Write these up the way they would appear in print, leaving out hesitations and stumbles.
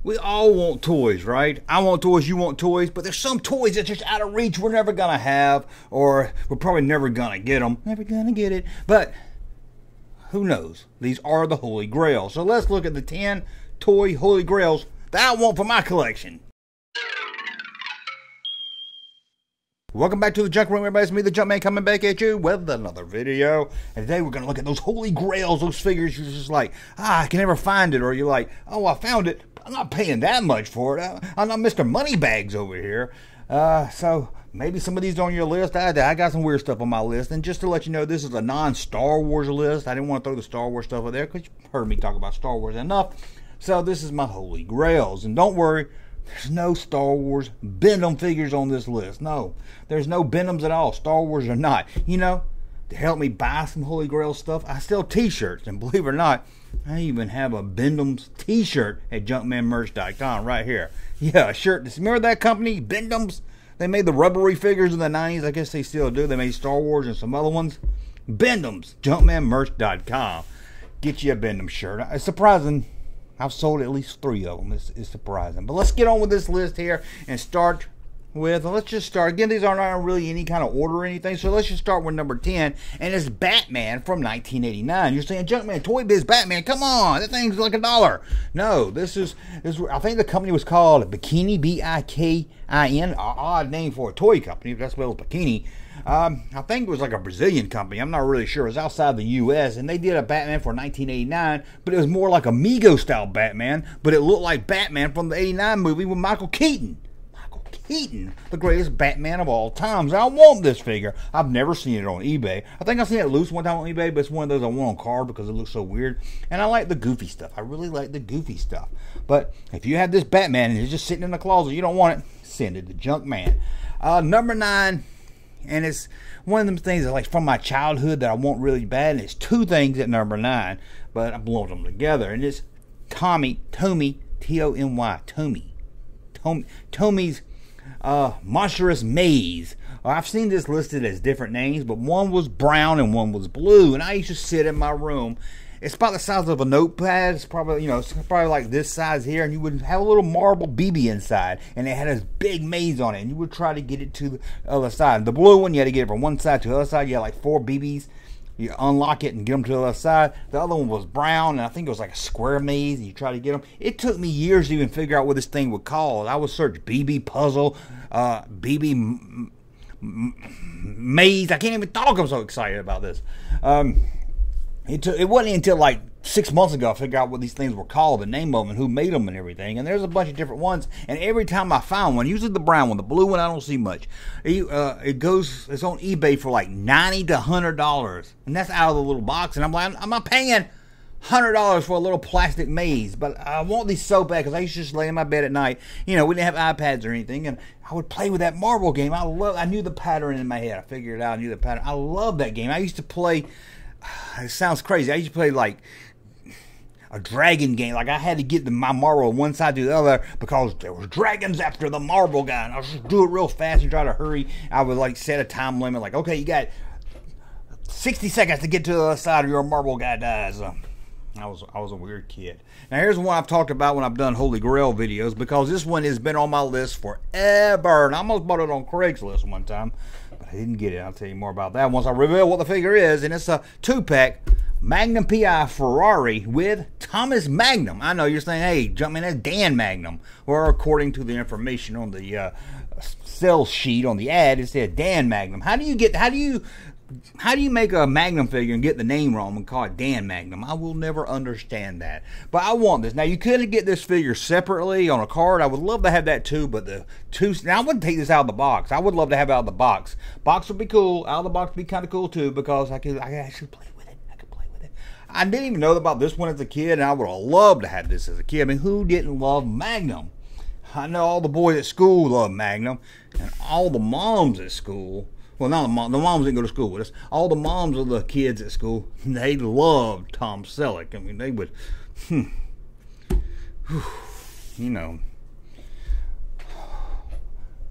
We all want toys, right? I want toys, you want toys, but there's some toys that's just out of reach we're never gonna have, or we're probably never gonna get them. Never gonna get it. But who knows? These are the Holy Grail. So let's look at the 10 toy Holy Grails that I want for my collection. Welcome back to the Junk Room, everybody. It's me, the Junkman, coming back at you with another video. And today we're going to look at those Holy Grails, those figures you're just like, I can never find it. Or you're like, oh, I found it. I'm not paying that much for it. I'm not Mr. Moneybags over here. So maybe some of these on your list. I got some weird stuff on my list. And just to let you know, this is a non-Star Wars list. I didn't want to throw the Star Wars stuff over there because you've heard me talk about Star Wars enough. So this is my Holy Grails. And don't worry, there's no Star Wars Bendham figures on this list. No, there's no Bendhams at all. Star Wars or not. You know, to help me buy some Holy Grail stuff, I sell t-shirts. And believe it or not, I even have a Bendham's t-shirt at junkmanmerch.com right here. Yeah, a shirt. Remember that company, Bendham's? They made the rubbery figures in the 90s. I guess they still do. They made Star Wars and some other ones. Bendham's, junkmanmerch.com. Get you a Bendham shirt. It's surprising. I've sold at least 3 of them. It's surprising. But let's get on with this list here and start with, let's just start. Again, these aren't really any kind of order or anything. So let's just start with number 10. And it's Batman from 1989. You're saying, Junkman, Toy Biz Batman, come on. That thing's like $1. No, this is I think the company was called Bikini, B-I-K-I-N. Odd name for a toy company. That's what it was, Bikini. I think it was like a Brazilian company. I'm not really sure. It was outside the U.S. And they did a Batman for 1989, but it was more like a Mego style Batman, but it looked like Batman from the 89 movie with Michael Keaton. Michael Keaton, the greatest Batman of all times. I want this figure. I've never seen it on eBay. I think I've seen it loose one time on eBay, but it's one of those I want on card because it looks so weird. And I like the goofy stuff. I really like the goofy stuff. But if you have this Batman and it's just sitting in the closet, you don't want it, send it to Junkman. Number 9. And it's one of them things that, like, from my childhood that I want really bad. And it's 2 things at number 9, but I lumped them together. And it's Tomy, T-O-M-Y, Tomy's Monstrous Maze. I've seen this listed as different names, but one was brown and one was blue. And I used to sit in my room. It's about the size of a notepad. It's probably, it's probably like this size here, and you would have a little marble BB inside, and it had this big maze on it, and you would try to get it to the other side. The blue one, you had to get it from one side to the other side. You had like 4 BBs. You unlock it and get them to the other side. The other one was brown, and I think it was like a square maze, and you try to get them. It took me years to even figure out what this thing would call. I would search BB puzzle, BB maze. I can't even talk. I'm so excited about this. It wasn't until like 6 months ago I figured out what these things were called, the name of them, and who made them and everything. And there's a bunch of different ones. And every time I found one, usually the brown one, the blue one I don't see much. It's on eBay for like $90 to $100, and that's out of the little box. And I'm like, I'm not paying $100 for a little plastic maze. But I want these so bad because I used to just lay in my bed at night. We didn't have iPads or anything, and I would play with that marble game. I knew the pattern in my head. I figured it out. I knew the pattern. I love that game. I used to play. It sounds crazy. I used to play like a dragon game. Like I had to get my marble on one side to the other because there was dragons after the marble guy. And I would just do it real fast and try to hurry. I would like set a time limit. Like, okay, you got 60 seconds to get to the other side or your marble guy dies. I was a weird kid. Now here's one I've talked about when I've done Holy Grail videos, because this one has been on my list forever. And I almost bought it on Craigslist one time, but I didn't get it. I'll tell you more about that once I reveal what the figure is. And it's a 2-pack Magnum PI Ferrari with Thomas Magnum. I know you're saying, hey, Junkman, that's Dan Magnum. Well, according to the information on the sales sheet on the ad, it said Dan Magnum. How do you make a Magnum figure and get the name wrong and call it Dan Magnum? I will never understand that. But I want this. Now, you could get this figure separately on a card. I would love to have that too, but now I wouldn't take this out of the box. I would love to have it out of the box. Box would be cool. Out of the box would be kind of cool too, because I could actually play with it. I didn't even know about this one as a kid, and I would have loved to have this as a kid. I mean, who didn't love Magnum? I know all the boys at school love Magnum, and all the moms at school. Well, not the moms didn't go to school with us. All the moms of the kids at school, they loved Tom Selleck. I mean, they would,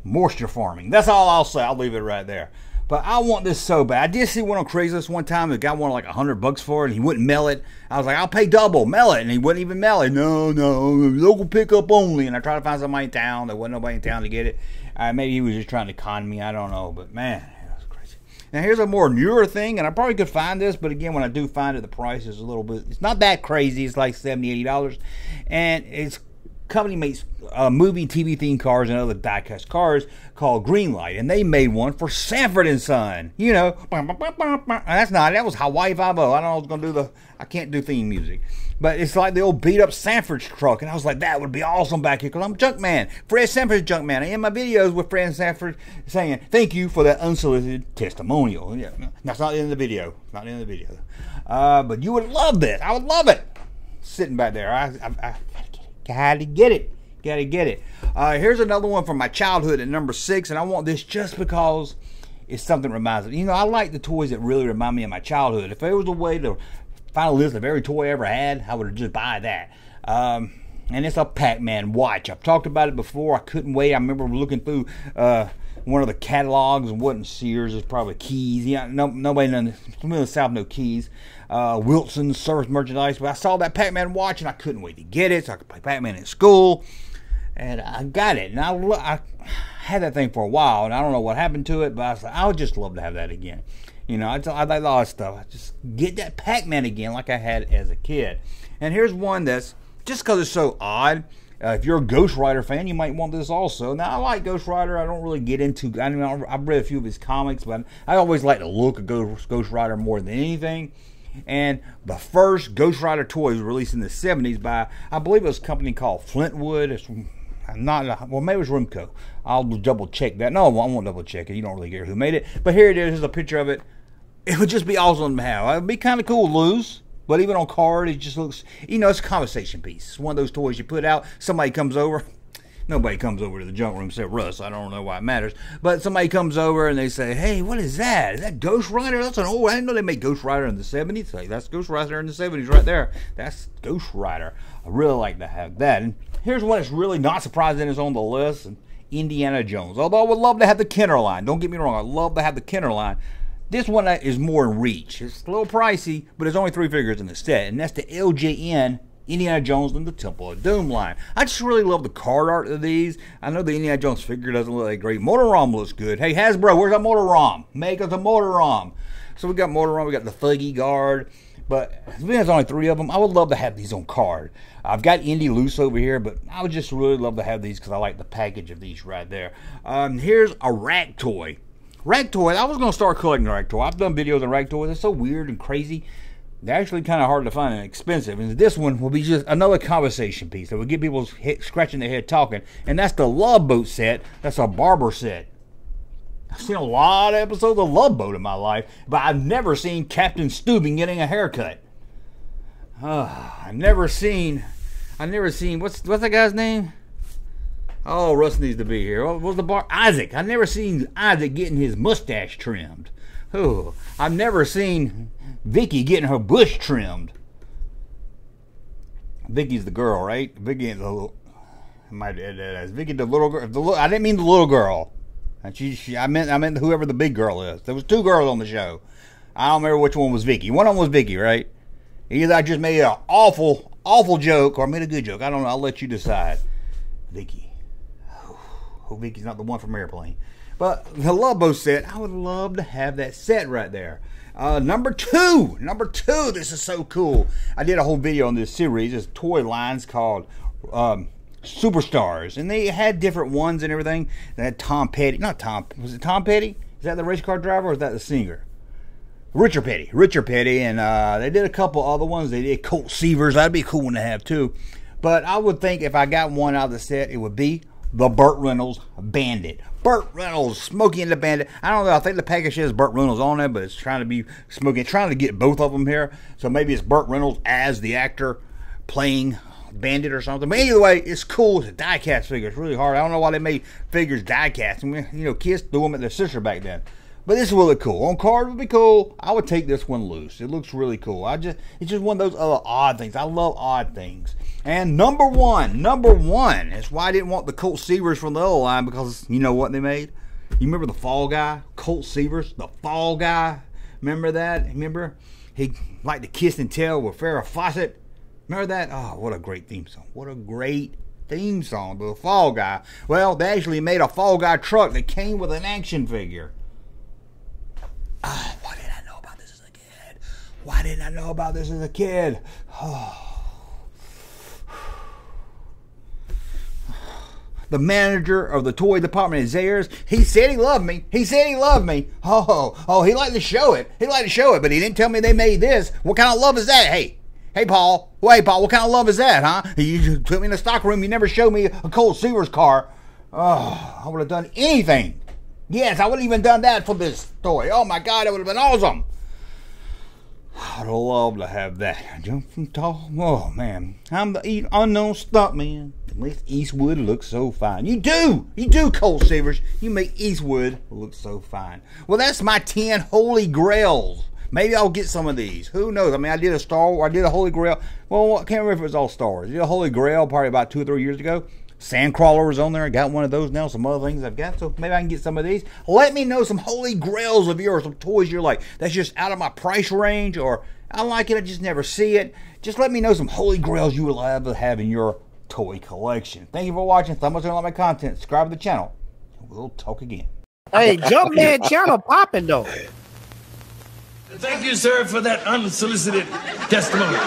moisture farming. That's all I'll say. I'll leave it right there. But I want this so bad. I did see one on Craigslist one time. The guy wanted like $100 for it, and he wouldn't mail it. I was like, I'll pay double, mail it, and he wouldn't even mail it. No, local pickup only. And I tried to find somebody in town. There wasn't nobody in town to get it. Maybe he was just trying to con me. I don't know. But man, that was crazy. Now here's a more newer thing, and I probably could find this, but again, when I do find it, the price is a little bit. It's not that crazy. It's like $70, $80, and it's. Company makes movie, TV themed cars and other diecast cars called Greenlight, and they made one for Sanford and Son. You know, that was Hawaii 5-0. I don't know I was gonna do I can't do theme music, but it's like the old beat up Sanford truck, and I was like, that would be awesome back here because I'm Junkman, Fred Sanford's Junkman. I end my videos with Fred Sanford saying thank you for that unsolicited testimonial. Yeah, that's not in the video. Not in the video. But you would love this. I would love it. Sitting back there, I gotta get it. Gotta get it. Here's another one from my childhood at number 6, and I want this just because it's something that reminds me. You know, I like the toys that really remind me of my childhood. If there was a way to find a list of every toy I ever had, I would just buy that. And it's a Pac-Man watch. I've talked about it before. I couldn't wait. I remember looking through one of the catalogs, and wasn't Sears, it's probably Keys. Yeah, nobody in the South know Keys. Wilson's service merchandise. But I saw that Pac-Man watch, and I couldn't wait to get it so I could play Pac-Man in school. And I got it. And I had that thing for a while, and I don't know what happened to it, but I was like, I would just love to have that again. You know, I like a lot of stuff. I just get that Pac-Man again like I had as a kid. And here's one that's, just because it's so odd, if you're a Ghost Rider fan, you might want this also. Now, I like Ghost Rider. I don't really get into, I mean, I've read a few of his comics, but I always like the look of Ghost Rider more than anything. And the first Ghost Rider toy was released in the 70s by, I believe it was a company called Flintwood. It's not, well, maybe it was Rimco. I'll double check that. No, I won't double check it. You don't really care who made it. But here it is. Here's a picture of it. It would just be awesome to have. It would be kind of cool to lose. But even on card, it just looks, you know, it's a conversation piece. It's one of those toys you put out. Somebody comes over. Nobody comes over to the junk room except Russ. I don't know why it matters. But somebody comes over and they say, hey, what is that? Is that Ghost Rider? That's an old, I didn't know they made Ghost Rider in the 70s. Like, that's Ghost Rider in the 70s right there. That's Ghost Rider. I really like to have that. And here's one that's really not surprising is on the list. Indiana Jones. Although I would love to have the Kenner line. Don't get me wrong. I'd love to have the Kenner line. This one is more in reach. It's a little pricey, but there's only 3 figures in the set. And that's the LJN Indiana Jones and the Temple of Doom line. I just really love the card art of these. I know the Indiana Jones figure doesn't look that great. Motor-ROM looks good. Hey, Hasbro, where's that Motor-ROM? Make us a Motor-ROM. So we got Motor-ROM, we got the Thuggy Guard. But there's only 3 of them. I would love to have these on card. I've got Indy loose over here, but I would just really love to have these because I like the package of these right there. Here's a Rack Toy. Rack Toy, I was going to start collecting Rack Toy. I've done videos on Rack Toys. They're so weird and crazy. They're actually kind of hard to find and expensive. And this one will be just another conversation piece that will get people scratching their head talking. And that's the Love Boat set. That's a barber set. I've seen a lot of episodes of Love Boat in my life, but I've never seen Captain Stubing getting a haircut. I've never seen, what's that guy's name? Oh, Russ needs to be here. What's the bar? Isaac. I've never seen Isaac getting his mustache trimmed. Oh, I've never seen Vicky getting her bush trimmed. Vicky's the girl, right? Vicky is the little. Is Vicky the little girl? I didn't mean the little girl. I meant whoever the big girl is. There was 2 girls on the show. I don't remember which one was Vicky. One of them was Vicky, right? Either I just made an awful joke, or I made a good joke. I don't know. I'll let you decide. Vicky. Hope Vicky's not the one from Airplane. But the Love Boat set, I would love to have that set right there. Number two, this is so cool. I did a whole video on this series. It's toy lines called Superstars. And they had different ones and everything. They had Tom Petty. Was it Tom Petty? Is that the race car driver or is that the singer? Richard Petty. And they did a couple other ones. They did Colt Seavers. That'd be a cool one to have too. But I would think if I got one out of the set, it would be the Burt Reynolds Bandit. Burt Reynolds, Smokey and the Bandit. I don't know. I think the package says Burt Reynolds on it, but it's trying to be Smokey. Trying to get both of them here. So maybe it's Burt Reynolds as the actor playing Bandit or something. But either way, it's cool. It's a die-cast figure. It's really hard. I don't know why they made figures die-cast. I mean, you know, kids threw them at their sister back then. But this is really cool. On card would be cool. I would take this one loose. It looks really cool. It's just one of those other odd things. I love odd things. And number one. That's why I didn't want the Colt Seavers from the other line, because you know what they made? You remember the Fall Guy? Colt Seavers, the Fall Guy. Remember that? Remember? He liked to kiss and tell with Farrah Fawcett. Remember that? Oh, what a great theme song. What a great theme song, the Fall Guy. Well, they actually made a Fall Guy truck that came with an action figure. Why didn't I know about this as a kid? Why didn't I know about this as a kid? Oh. The manager of the toy department at Zayre's, he said he loved me. He said he loved me. Oh, he liked to show it. He liked to show it, but he didn't tell me they made this. What kind of love is that? Hey, Paul. Wait, Paul, what kind of love is that, huh? You put me in the stock room. You never showed me a Colt Seavers car. Oh, I would have done anything. Yes, I would have even done that for this toy. Oh, my God, it would have been awesome. I'd love to have that. Jump from tall. Oh, man. I'm the unknown stuntman. At least Eastwood looks so fine. You do, Colt Seavers. You make Eastwood look so fine. Well, that's my 10 Holy Grails. Maybe I'll get some of these. Who knows? I mean, I did a Holy Grail. Well, I can't remember if it was all Star Wars. I did a Holy Grail probably about 2 or 3 years ago. Sandcrawler was on there. I got one of those now. Some other things I've got. So maybe I can get some of these. Let me know some Holy Grails of yours. Some toys you're like, that's just out of my price range. Or I like it, I just never see it. Just let me know some Holy Grails you would love to have in your toy collection. Thank you for watching. Thumbs up on my content. Subscribe to the channel. We'll talk again. Hey, Junkman channel popping though. Thank you, sir, for that unsolicited testimony.